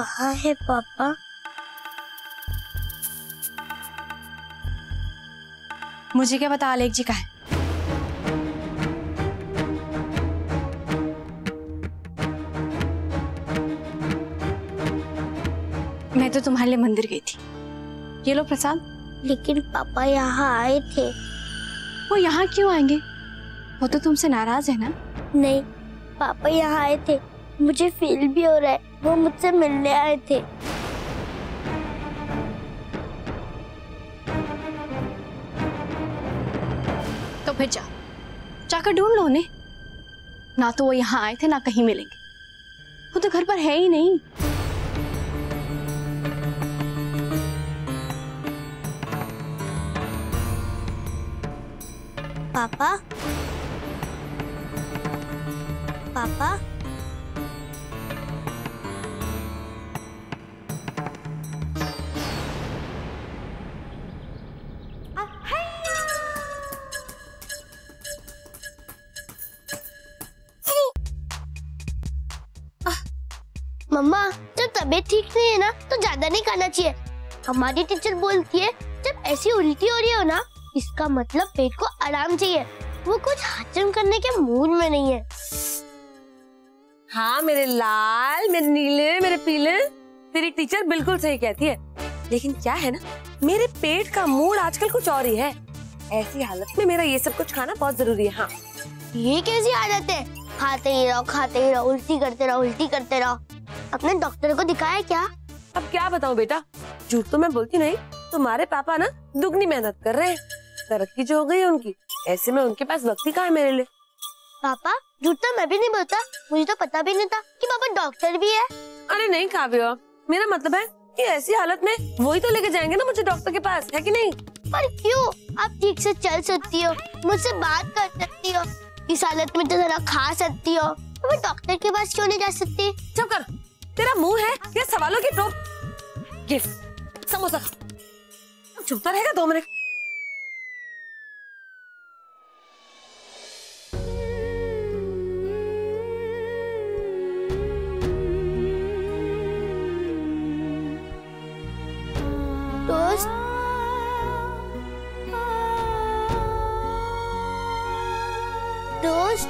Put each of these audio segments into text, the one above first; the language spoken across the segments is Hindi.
कहाँ है पापा? मुझे क्या पता आलेख जी कहाँ है। मैं तो तुम्हारे लिए मंदिर गई थी। ये लो प्रसाद। लेकिन पापा यहाँ आए थे। वो यहाँ क्यों आएंगे? वो तो तुमसे नाराज है ना? नहीं, पापा यहाँ आए थे। मुझे फील भी हो रहा है वो मुझसे मिलने आए थे। तो फिर जाकर ढूंढ लो उन्हें। ना तो वो यहाँ आए थे ना कहीं मिलेंगे। वो तो घर पर है ही नहीं। पापा, पापा, मम्मा, जब तबीयत ठीक नहीं है ना तो ज्यादा नहीं खाना चाहिए। हमारी टीचर बोलती है जब ऐसी उल्टी हो रही हो ना, इसका मतलब पेट को आराम चाहिए। वो कुछ हजम करने के मूड में नहीं है। हाँ मेरे लाल, मेरे नीले, मेरे पीले, तेरी टीचर बिल्कुल सही कहती है। लेकिन क्या है ना, मेरे पेट का मूड आजकल कुछ और ही है। ऐसी हालत में मेरा ये सब कुछ खाना बहुत जरूरी है। हाँ, ये कैसी आदत है? खाते ही रहो, उल्टी करते रहो, उल्टी करते रहो। अपने डॉक्टर को दिखाया क्या? अब क्या बताऊं बेटा, झूठ तो मैं बोलती नहीं। तुम्हारे पापा ना दुगनी मेहनत कर रहे हैं। तरक्की जो हो गई है उनकी, ऐसे में उनके पास वक्त ही कहाँ है मेरे लिए। पापा, झूठ तो मैं भी नहीं बोलता। मुझे तो पता भी नहीं था कि पापा डॉक्टर भी है। अरे नहीं काव्या, मेरा मतलब है कि ऐसी हालत में वही तो लेके जाएंगे ना मुझे डॉक्टर के पास, है कि नहीं? पर क्यों? आप ठीक से चल सकती हो, मुझसे बात कर सकती हो, इस हालत में तो जरा खा सकती हो। मैं डॉक्टर के पास क्यों नहीं जा सकती? चुप कर, तेरा मुंह है ये सवालों की टोप। गिफ्ट समोसा चुपता रहेगा 2 मिनट। दोस्त, दोस्त,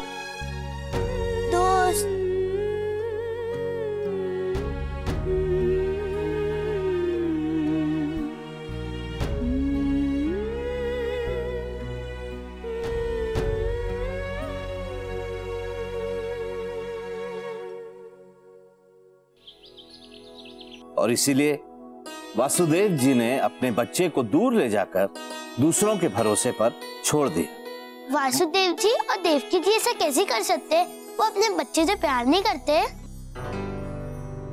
दोस्त, और इसीलिए वासुदेव जी ने अपने बच्चे को दूर ले जाकर दूसरों के भरोसे पर छोड़ दिया। वासुदेव जी और देवकी जी ऐसा कैसे कर सकते? वो अपने बच्चे से प्यार नहीं करते?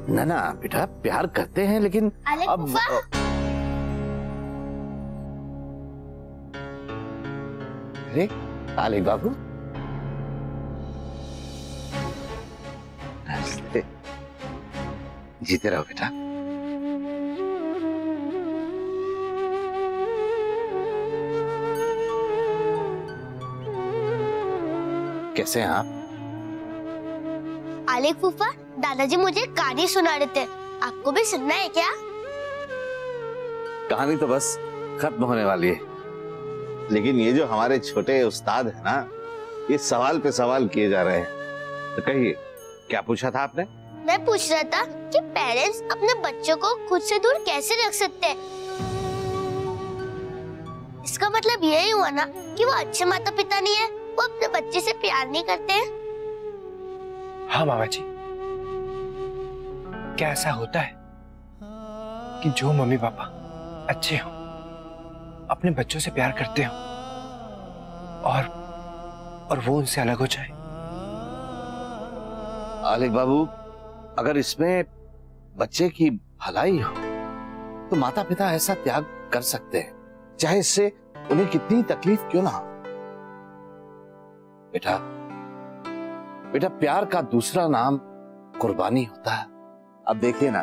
ना बेटा, प्यार करते हैं लेकिन अब अरे आलेख बाबू, जीते रहो बेटा। कैसे हैं आप? आलेख फूफा, दादाजी मुझे कहानी सुना रहे थे। आपको भी सुनना है क्या? कहानी तो बस खत्म होने वाली है, लेकिन ये जो हमारे छोटे उस्ताद है ना, ये सवाल पे सवाल किए जा रहे हैं। तो कहिए, क्या पूछा था आपने? मैं पूछ रहा था कि पेरेंट्स अपने बच्चों को खुद से दूर कैसे रख सकते हैं? इसका मतलब यही हुआ ना कि वो अच्छे माता पिता नहीं है, वो अपने बच्चे से प्यार नहीं करते हैं। हाँ मामा जी, क्या ऐसा होता है कि जो मम्मी पापा अच्छे हों, अपने बच्चों से प्यार करते हो और वो उनसे अलग हो जाए? आलेख बाबू, अगर इसमें बच्चे की भलाई हो तो माता पिता ऐसा त्याग कर सकते हैं, चाहे इससे उन्हें कितनी तकलीफ क्यों ना हो। बेटा प्यार का दूसरा नाम कुर्बानी होता है। अब देखिए ना,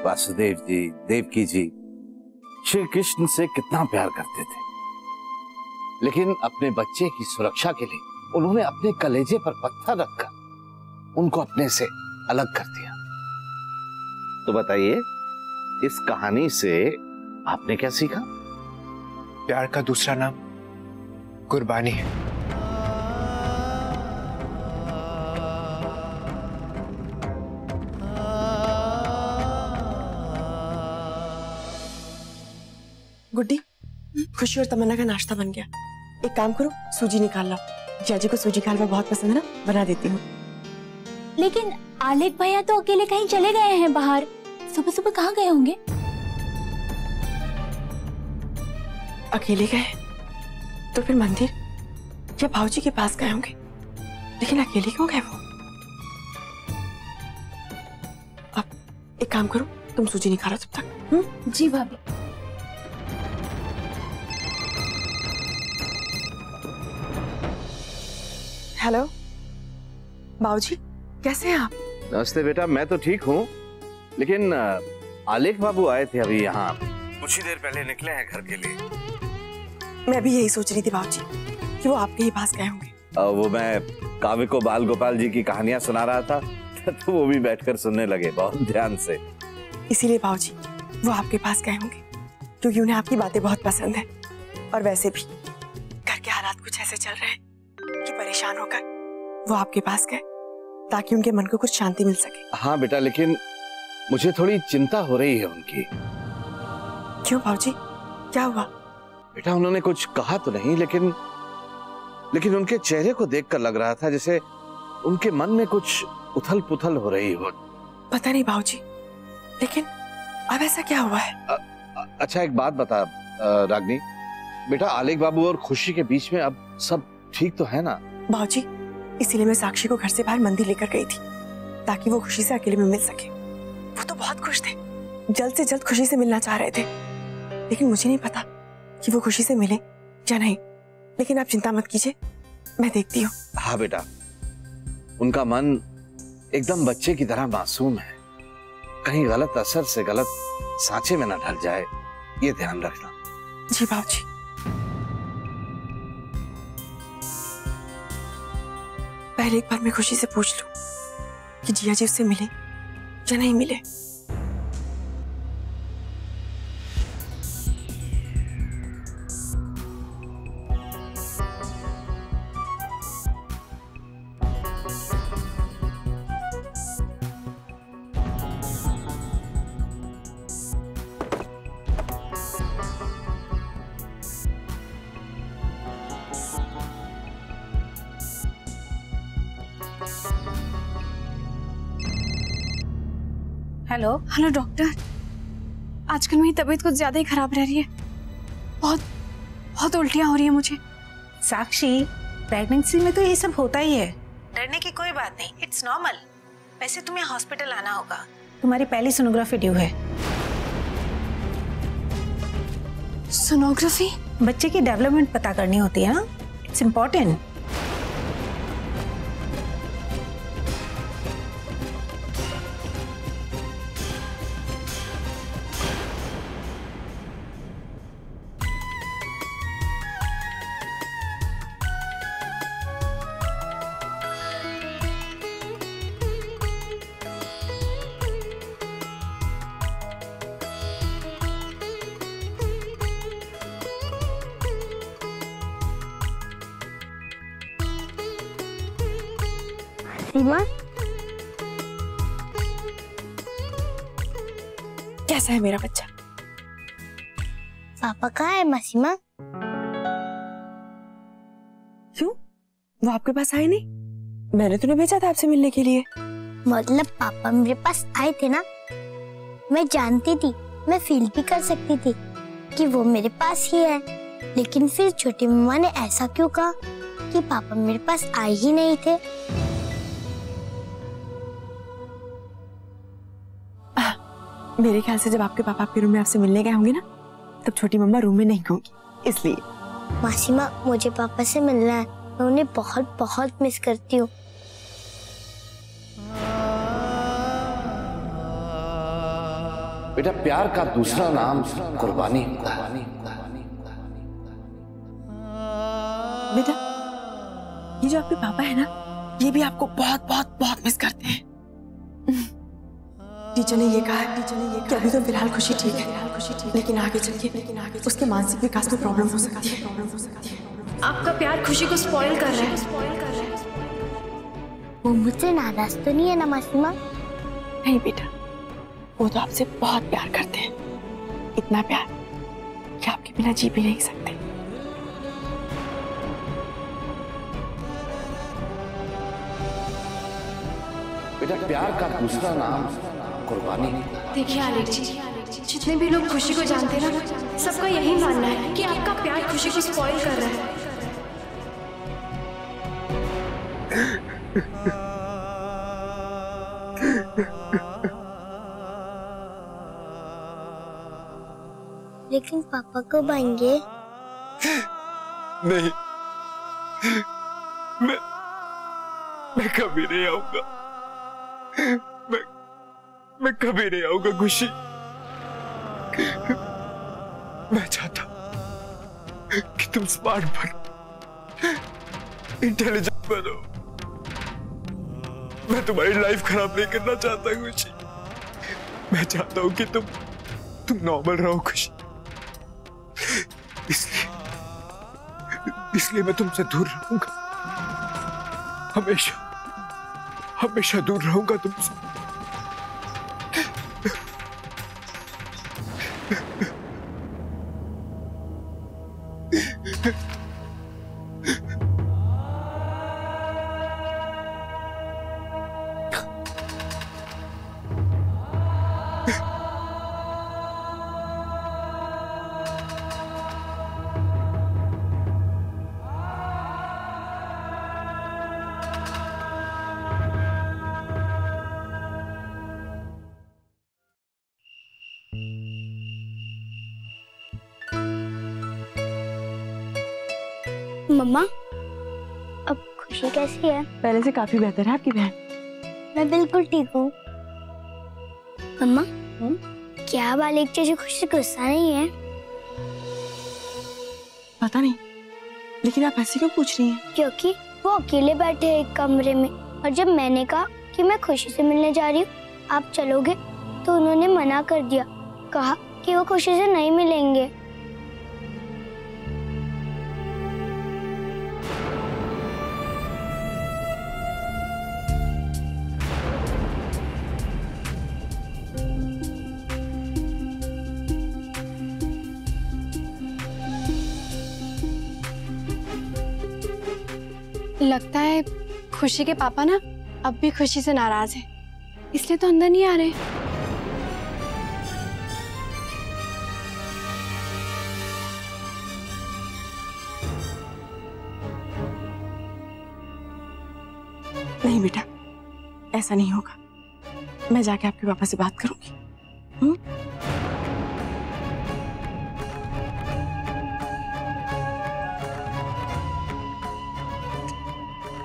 वासुदेव जी, देवकी जी श्री कृष्ण से कितना प्यार करते थे, लेकिन अपने बच्चे की सुरक्षा के लिए उन्होंने अपने कलेजे पर पत्थर रखकर उनको अपने से अलग कर दिया। तो बताइए, इस कहानी से आपने क्या सीखा? प्यार का दूसरा नाम कुर्बानी है। गुड्डी, खुशी और तमन्ना का नाश्ता बन गया। एक काम करो, सूजी निकाल लाओ। जियाजी को सूजी का हलवा बहुत पसंद है ना, बना देती हूँ। लेकिन आलेख भैया तो अकेले कहीं चले गए हैं बाहर। सुबह सुबह कहाँ गए होंगे? अकेले गए तो फिर मंदिर या भाऊजी के पास गए होंगे, लेकिन अकेले क्यों गए वो? अब एक काम करो, तुम सूजी निकालो तब तक। जी भाभी। हेलो बाबूजी, कैसे हैं आप? नमस्ते बेटा, मैं तो ठीक हूँ, लेकिन आलेख बाबू आए थे अभी यहाँ, कुछ ही देर पहले निकले हैं घर के लिए। मैं भी यही सोच रही थी बाबूजी कि वो आपके ही पास गए होंगे। वो मैं काव्य को बाल गोपाल जी की कहानियां सुना रहा था तो वो भी बैठकर सुनने लगे बहुत ध्यान से। इसीलिए बाबूजी वो आपके पास गए होंगे, क्योंकि उन्हें आपकी बातें बहुत पसंद है। और वैसे भी घर के हालात कुछ ऐसे चल रहे हैं कि परेशान होकर वो आपके पास गए ताकि उनके मन को कुछ शांति मिल सके। हाँ बेटा, लेकिन मुझे थोड़ी चिंता हो रही है उनकी। क्यों बाबूजी, क्या हुआ? बेटा, उन्होंने कुछ कहा तो नहीं, लेकिन उनके चेहरे को देखकर लग रहा था जैसे उनके मन में कुछ उथल पुथल हो रही हो। पता नहीं बाबूजी, लेकिन अब ऐसा क्या हुआ है? अच्छा एक बात बता रागनी, बेटा आलेख बाबू और खुशी के बीच में अब सब ठीक तो है ना? बाबूजी, इसीलिए मैं साक्षी को घर से बाहर मंदिर लेकर गई थी ताकि वो खुशी से अकेले में मिल सके। वो तो बहुत खुश थे, जल्द से जल्द खुशी से मिलना चाह रहे थे, लेकिन मुझे नहीं पता कि वो खुशी से मिले या नहीं। लेकिन आप चिंता मत कीजिए, मैं देखती हूँ। हाँ बेटा, उनका मन एकदम बच्चे की तरह मासूम है, कहीं गलत असर से गलत सांचे में न ढल जाए, ये ध्यान रखना। जी बाबूजी। पहले एक बार मैं खुशी से पूछ लूं कि जिया जी उससे मिले या नहीं मिले। हेलो हेलो डॉक्टर, आजकल मेरी तबीयत कुछ ज्यादा ही खराब रह रही है। बहुत उल्टियां हो रही है मुझे। साक्षी, प्रेगनेंसी में तो ये सब होता ही है, डरने की कोई बात नहीं, इट्स नॉर्मल। वैसे तुम्हें हॉस्पिटल आना होगा, तुम्हारी पहली सोनोग्राफी ड्यू है। सोनोग्राफी? बच्चे की डेवलपमेंट पता करनी होती है ना, इट्स इम्पोर्टेंट। सीमा, कैसा है मेरा बच्चा? पापा कहाँ है मासीमा? क्यों, वो आपके पास आए नहीं? मैंने तुम्हें भेजा था आपसे मिलने के लिए। मतलब पापा मेरे पास आए थे ना, मैं जानती थी, मैं फील भी कर सकती थी कि वो मेरे पास ही है, लेकिन फिर छोटी मम्मा ने ऐसा क्यों कहा कि पापा मेरे पास आए ही नहीं थे? मेरे ख्याल से जब आपके पापा आपके रूम में आपसे मिलने गए होंगे ना, तब छोटी मम्मा रूम में नहीं होंगी, इसलिए। मासीमा, मुझे पापा से मिलना है, मैं उन्हें बहुत बहुत मिस करती हूँ। बेटा, प्यार का दूसरा नाम कुर्बानी होता है। बेटा, ये जो आपके पापा है ना, ये भी आपको बहुत बहुत बहुत मिस करते हैं। टीचर ने ये कहा है कि अभी तो फिलहाल खुशी ठीक है, लेकिन आगे चल के उसके मानसिक विकास में प्रॉब्लम हो सकती है। आपका प्यार खुशी को स्पॉइल कर रहा है। वो मुझसे नाराज तो नहीं है ना मासीमा? नहीं बेटा, वो तो आपसे बहुत प्यार करते हैं, इतना प्यार कि आपके बिना जी भी नहीं सकते। बेटा प्यार का दूसरा नाम कुर्बानी है। देखिए आलेख जी, जितने भी लोग खुशी को जानते हैं ना, सबका यही मानना है कि आपका प्यार खुशी को स्पॉइल कर रहा है। लेकिन पापा कब आएंगे? नहीं, मैं कभी नहीं आऊंगा। मैं कभी नहीं आऊंगा खुशी। मैं चाहता कि तुम स्मार्ट बनो, इंटेलिजेंट बनो। मैं तुम्हारी लाइफ खराब नहीं करना चाहता खुशी। मैं चाहता हूं कि तुम नॉर्मल रहो खुशी। इसलिए मैं तुमसे दूर रहूंगा, हमेशा दूर रहूंगा तुमसे। मम्मा, अब खुशी कैसी है? पहले से काफी बेहतर है आपकी बहन। मैं बिल्कुल ठीक हूँ। मम्मा, क्या अब आलेख जैसी खुशी गुस्सा नहीं है? पता नहीं, लेकिन आप ऐसे क्यों पूछ रही हैं? क्योंकि वो अकेले बैठे हैं एक कमरे में, और जब मैंने कहा कि मैं खुशी से मिलने जा रही हूँ, आप चलोगे, तो उन्होंने मना कर दिया, कहा कि वो खुशी से नहीं मिलेंगे। लगता है खुशी के पापा ना अब भी खुशी से नाराज हैं, इसलिए तो अंदर नहीं आ रहे। नहीं बेटा, ऐसा नहीं होगा। मैं जाके आपके पापा से बात करूंगी।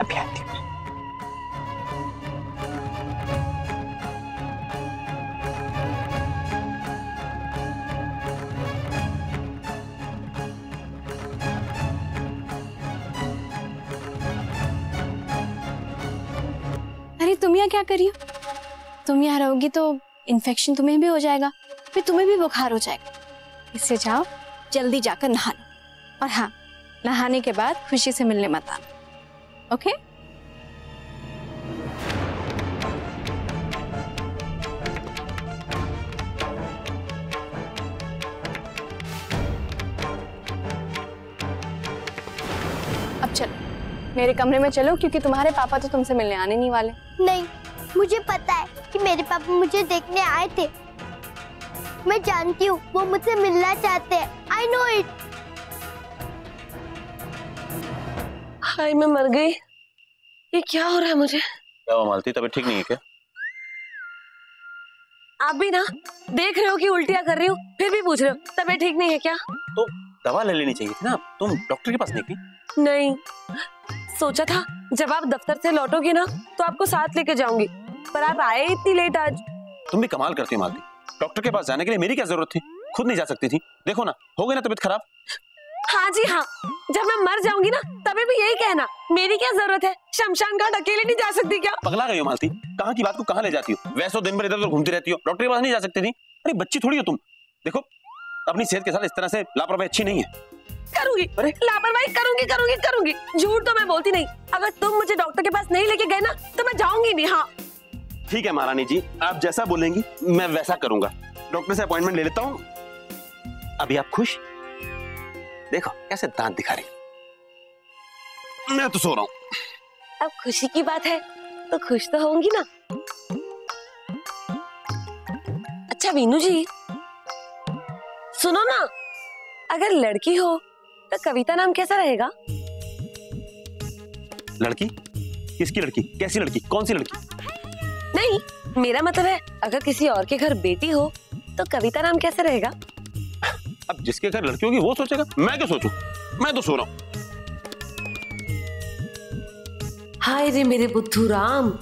अभी आती हूँ। अरे तुम यहाँ क्या कर रही हो? तुम यहाँ रहोगी तो इन्फेक्शन तुम्हें भी हो जाएगा, फिर तुम्हें भी बुखार हो जाएगा। इससे जाओ, जल्दी जाकर नहा लो, और हाँ, नहाने के बाद खुशी से मिलने मत आना, ओके? अब चलो मेरे कमरे में चलो, क्योंकि तुम्हारे पापा तो तुमसे मिलने आने नहीं वाले। नहीं, मुझे पता है कि मेरे पापा मुझे देखने आए थे। मैं जानती हूँ वो मुझसे मिलना चाहते हैं। I know it। हाय, मैं मर गई। ये क्या हो रहा है मुझे? क्या हुआ मालती, तबीयत ठीक नहीं है क्या? आप भी ना देख रहे हो कि उल्टियाँ कर रही हूँ, फिर भी पूछ रहे हो तबीयत ठीक नहीं है क्या? तो दवा ले लेनी चाहिए थी ना, तुम डॉक्टर के पास नहीं गई? नहीं, सोचा था जब आप दफ्तर से लौटोगी ना तो आपको साथ लेके जाऊंगी, पर आप आए इतनी लेट आज। तुम भी कमाल करती हो मालती, डॉक्टर के पास जाने के लिए मेरी क्या जरूरत थी? खुद नहीं जा सकती थी? देखो ना, हो गई ना तबीयत खराब। हाँ जी हाँ, जब मैं मर जाऊंगी ना तभी भी यही कहना, मेरी क्या जरूरत है? शमशान घाट अकेले नहीं जा सकती क्या? पगला गई हो मालती, कहाँ की बात को कहाँ ले जाती हो? वैसे दिन भर इधर उधर घूमती रहती हो, डॉक्टर के पास नहीं जा सकती थी? अरे बच्ची थोड़ी हो तुम, देखो अपनी सेहत के साथ इस तरह से लापरवाही अच्छी नहीं है। करूंगी, लापरवाही करूंगी। झूठ तो मैं बोलती नहीं। अगर तुम मुझे डॉक्टर के पास नहीं लेके गए ना तो मैं जाऊंगी नहीं। हाँ ठीक है महारानी जी, आप जैसा बोलेंगी मैं वैसा करूंगा। डॉक्टर से अपॉइंटमेंट ले लेता हूँ। अभी आप खुश? देखो कैसे दांत दिखा रही। मैं तो सो रहा हूँ। अब खुशी की बात है तो खुश तो होंगी ना। अच्छा वीनू जी सुनो ना, अगर लड़की हो तो कविता नाम कैसा रहेगा? लड़की? किसकी लड़की? कैसी लड़की? कौन सी लड़की? नहीं, मेरा मतलब है अगर किसी और के घर बेटी हो तो कविता नाम कैसे रहेगा? अब जिसके घर लड़की होगी वो सोचेगा, मैं क्या सोचूं? मैं तो सो रहा हूं। हाय रे मेरे बुद्धू राम।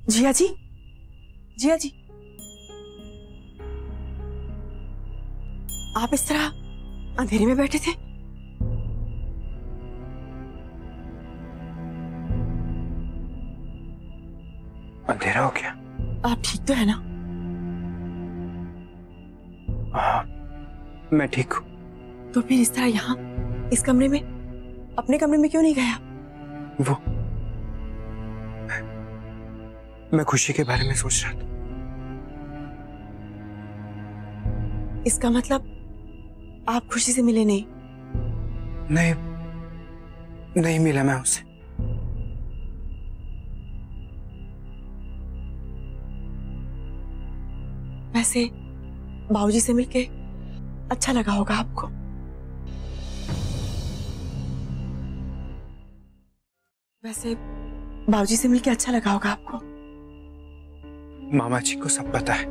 जिया जी, जिया जी, आप इस तरह अंधेरे में बैठे थे? अंधेरा हो गया? आप ठीक तो है ना? हाँ, मैं ठीक हूँ। तो फिर इस तरह यहाँ इस कमरे में, अपने कमरे में क्यों नहीं गया? वो मैं खुशी के बारे में सोच रहा था। इसका मतलब आप खुशी से मिले नहीं? नहीं मिला मैं उससे। वैसे बाबूजी से मिलके अच्छा लगा होगा आपको। वैसे बाबूजी से मिलके अच्छा लगा होगा आपको। मामा जी को सब पता है।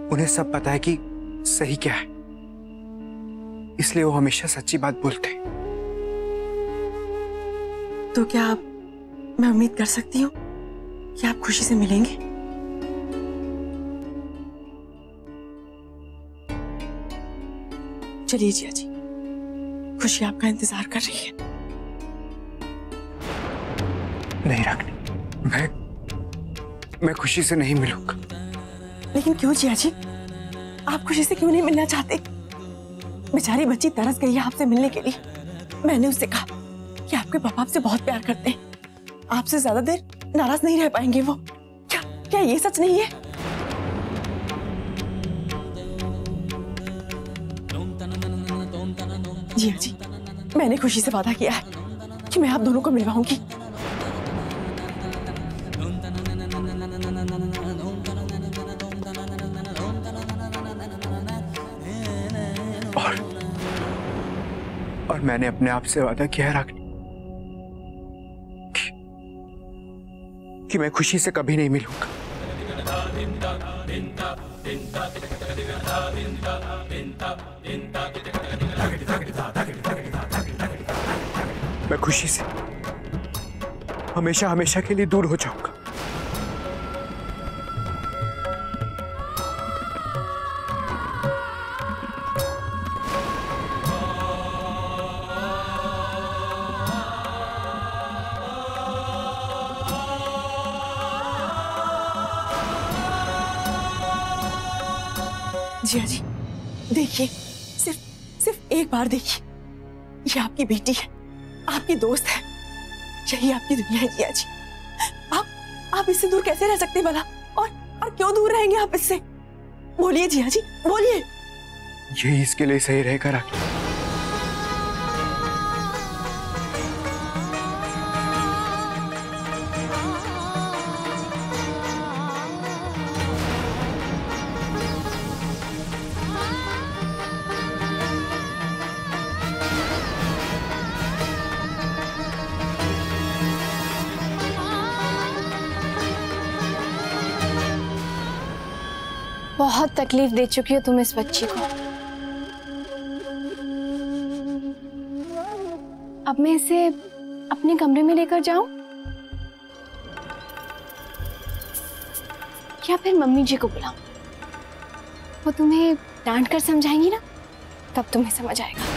उन्हें सब पता है कि सही क्या है, इसलिए वो हमेशा सच्ची बात बोलते हैं। तो क्या मैं उम्मीद कर सकती हूँ कि आप खुशी से मिलेंगे? चलिए जिया जी, खुशी आपका इंतजार कर रही है। नहीं रागनी, मैं खुशी से नहीं मिलूंगा। लेकिन क्यों जिया जी, आप खुशी से क्यों नहीं मिलना चाहते? बेचारी बच्ची तरस गई है आपसे मिलने के लिए। मैंने उससे कहा कि आपके पापा आपसे बहुत प्यार करते हैं, आपसे ज्यादा देर नाराज नहीं रह पाएंगे वो। क्या ये सच नहीं है? जिया जी, मैंने खुशी से वादा किया है कि मैं आप दोनों को मिलवाऊंगी। और मैंने अपने आप से वादा किया है रागनी कि मैं खुशी से कभी नहीं मिलूंगा। मैं खुशी से हमेशा हमेशा के लिए दूर हो जाऊंगा। जिया जी देखिए, सिर्फ एक बार देखिए, ये आपकी बेटी है, आपकी दोस्त है, यही आपकी दुनिया है जिया जी। आप इससे दूर कैसे रह सकते भला? और क्यों दूर रहेंगे आप इससे? बोलिए जिया जी, बोलिए। यही इसके लिए सही रहेगा रागनी। बहुत तकलीफ दे चुकी हो तुम इस बच्ची को। अब मैं इसे अपने कमरे में लेकर जाऊं या फिर मम्मी जी को बुलाऊं? वो तुम्हें डांट कर समझाएंगी ना, तब तुम्हें समझ आएगा।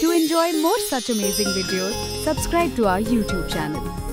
To enjoy more such amazing videos, subscribe to our YouTube channel.